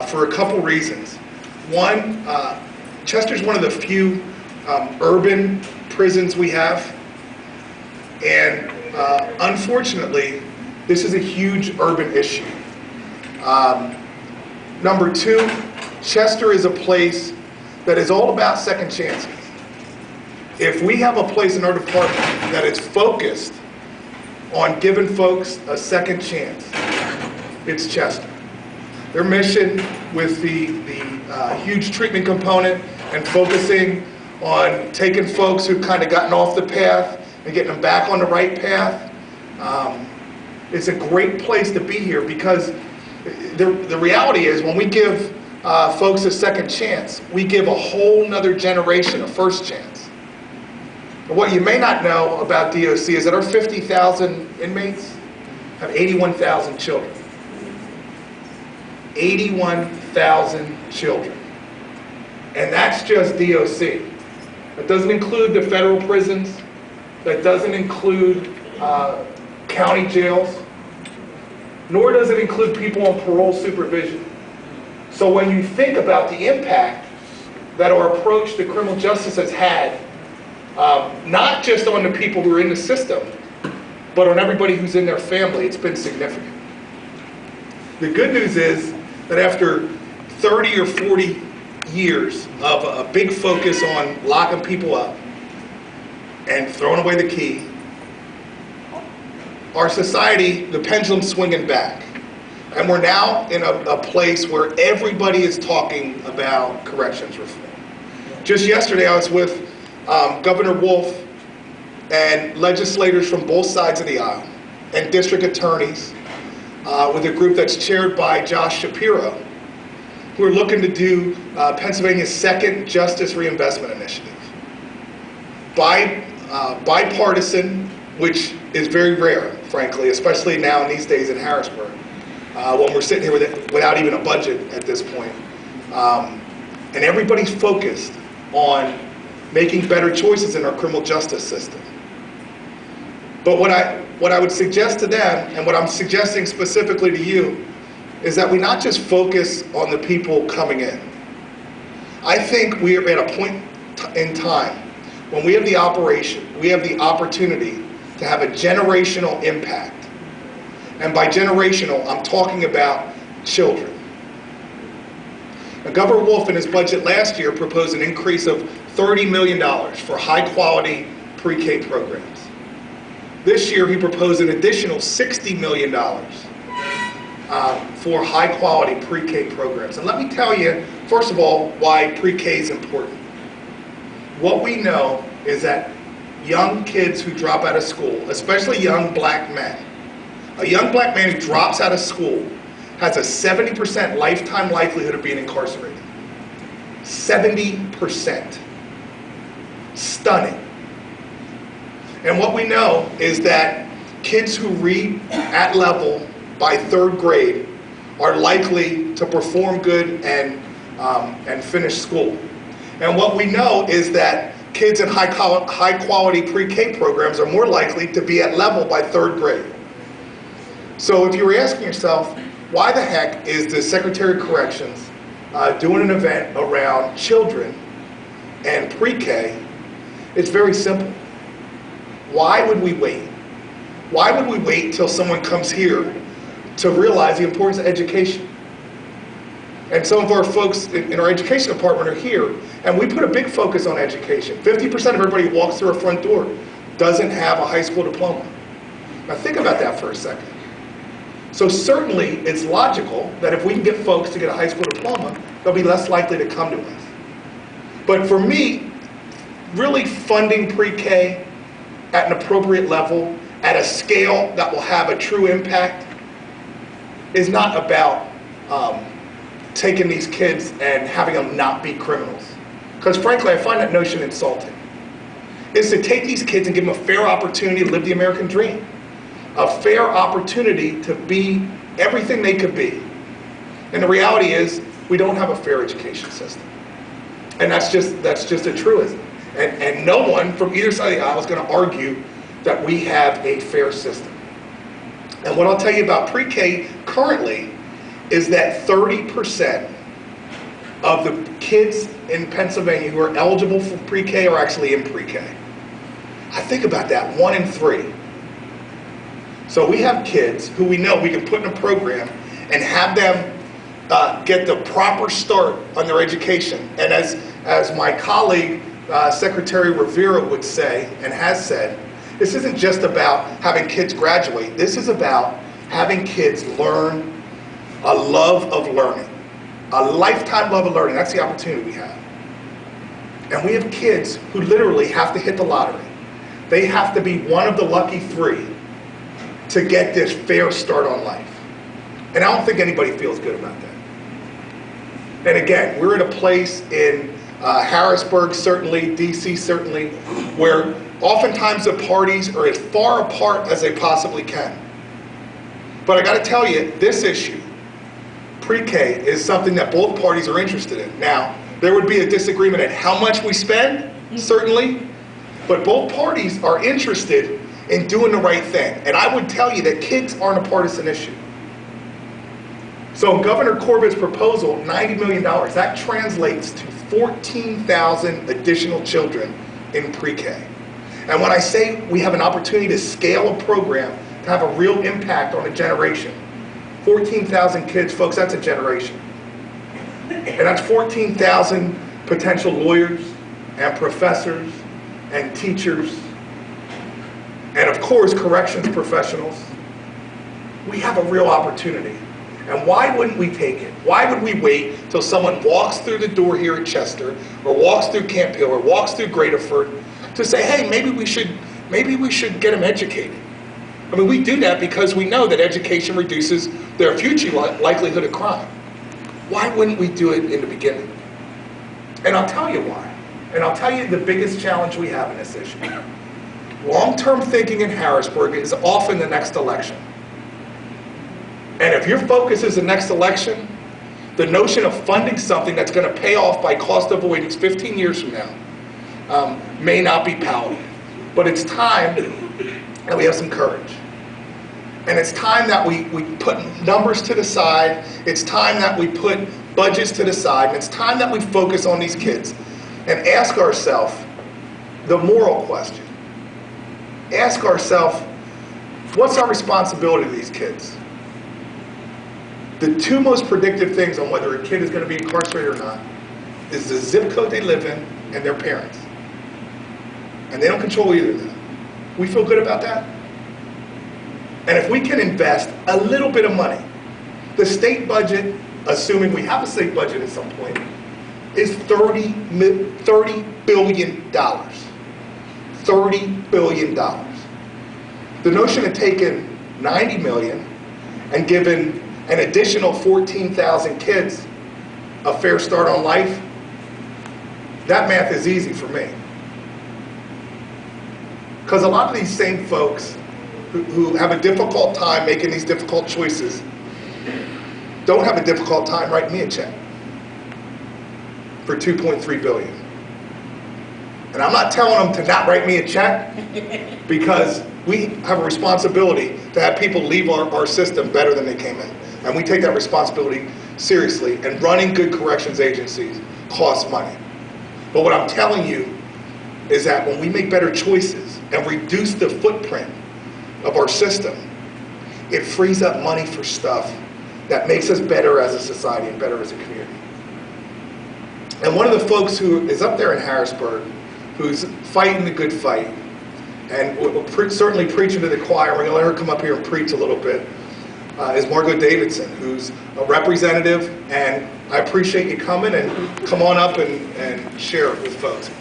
for a couple reasons. One, Chester's one of the few urban prisons we have, and unfortunately, this is a huge urban issue. Number two, Chester is a place that is all about second chances. If we have a place in our department that is focused on giving folks a second chance, it's Chester. Their mission with the huge treatment component and focusing on taking folks who've kind of gotten off the path and getting them back on the right path, it's a great place to be here, because the reality is when we give folks a second chance, we give a whole nother generation a first chance. And what you may not know about DOC is that our 50,000 inmates have 81,000 children. 81,000 children. And that's just DOC. That doesn't include the federal prisons. That doesn't include county jails. Nor does it include people on parole supervision. So when you think about the impact that our approach to criminal justice has had, not just on the people who are in the system, but on everybody who's in their family, it's been significant. The good news is that after 30 or 40 years of a big focus on locking people up and throwing away the key, our society, the pendulum's swinging back. And we're now in a place where everybody is talking about corrections reform. Just yesterday I was with Governor Wolf and legislators from both sides of the aisle and district attorneys with a group that's chaired by Josh Shapiro, who are looking to do Pennsylvania's second Justice Reinvestment Initiative. Bipartisan, which is very rare, frankly, especially now in these days in Harrisburg, when we're sitting here without even a budget at this point. And everybody's focused on making better choices in our criminal justice system. But what I would suggest to them, and what I'm suggesting specifically to you, is that we not just focus on the people coming in. I think we are at a point in time when we have the opportunity to have a generational impact. And by generational, I'm talking about children. Now, Governor Wolf in his budget last year proposed an increase of $30 million for high-quality pre-K programs. This year, he proposed an additional $60 million for high-quality pre-K programs. And let me tell you, first of all, why pre-K is important. What we know is that young kids who drop out of school, especially young black men, a young black man who drops out of school has a 70% lifetime likelihood of being incarcerated. 70%. Stunning. And what we know is that kids who read at level by 3rd grade are likely to perform good and finish school. And what we know is that kids in high quality pre-K programs are more likely to be at level by 3rd grade. So if you were asking yourself, why the heck is the Secretary of Corrections doing an event around children and pre-K? It's very simple. Why would we wait? Why would we wait till someone comes here to realize the importance of education? And some of our folks in our education department are here, and we put a big focus on education. 50% of everybody who walks through our front door doesn't have a high school diploma. Now think about that for a second. So certainly it's logical that if we can get folks to get a high school diploma, they'll be less likely to come to us. But for me, really funding pre-K at an appropriate level, at a scale that will have a true impact, is not about taking these kids and having them not be criminals. Because frankly, I find that notion insulting. It's to take these kids and give them a fair opportunity to live the American dream. A fair opportunity to be everything they could be. And the reality is, we don't have a fair education system. And that's just a truism. And no one from either side of the aisle is going to argue that we have a fair system. And what I'll tell you about pre-K currently is that 30% of the kids in Pennsylvania who are eligible for pre-K are actually in pre-K. I think about that, 1 in 3. So we have kids who we know we can put in a program and have them get the proper start on their education. And as my colleague, Secretary Rivera would say, and has said, this isn't just about having kids graduate. This is about having kids learn a love of learning, a lifetime love of learning. That's the opportunity we have. And we have kids who literally have to hit the lottery. They have to be one of the lucky 3 to get this fair start on life. And I don't think anybody feels good about that. And again, we're at a place in Harrisburg, certainly, DC, certainly, where oftentimes the parties are as far apart as they possibly can. But I got to tell you, this issue, pre-K, is something that both parties are interested in. Now, there would be a disagreement at how much we spend, certainly, but both parties are interested in doing the right thing. And I would tell you that kids aren't a partisan issue. So Governor Corbett's proposal, $90 million, that translates to 14,000 additional children in pre-K. And when I say we have an opportunity to scale a program to have a real impact on a generation, 14,000 kids, folks, that's a generation. And that's 14,000 potential lawyers and professors and teachers and of course corrections professionals. We have a real opportunity. And why wouldn't we take it? Why would we wait till someone walks through the door here at Chester, or walks through Camp Hill, or walks through Graterford, to say, hey, maybe we should get them educated? I mean, we do that because we know that education reduces their future likelihood of crime. Why wouldn't we do it in the beginning? And I'll tell you why. And I'll tell you the biggest challenge we have in this issue. Long-term thinking in Harrisburg is often the next election. And if your focus is the next election, the notion of funding something that's going to pay off by cost avoidance 15 years from now may not be palatable. But it's time that we have some courage. And it's time that we put numbers to the side. It's time that we put budgets to the side. And it's time that we focus on these kids and ask ourselves the moral question. Ask ourselves, what's our responsibility to these kids? The 2 most predictive things on whether a kid is going to be incarcerated or not is the zip code they live in and their parents. And they don't control either of them. We feel good about that? And if we can invest a little bit of money, the state budget, assuming we have a state budget at some point, is $30 billion. $30 billion. The notion of taking $90 million and giving an additional 14,000 kids a fair start on life, that math is easy for me. Because a lot of these same folks who have a difficult time making these difficult choices don't have a difficult time writing me a check for $2.3 billion. And I'm not telling them to not write me a check, because we have a responsibility to have people leave our system better than they came in. And we take that responsibility seriously, and running good corrections agencies costs money. But what I'm telling you is that when we make better choices and reduce the footprint of our system, it frees up money for stuff that makes us better as a society and better as a community. And one of the folks who is up there in Harrisburg, who's fighting the good fight, and certainly preaching to the choir, we're going to let her come up here and preach a little bit, is Margot Davidson, who's a representative, and I appreciate you coming, and come on up and share it with folks.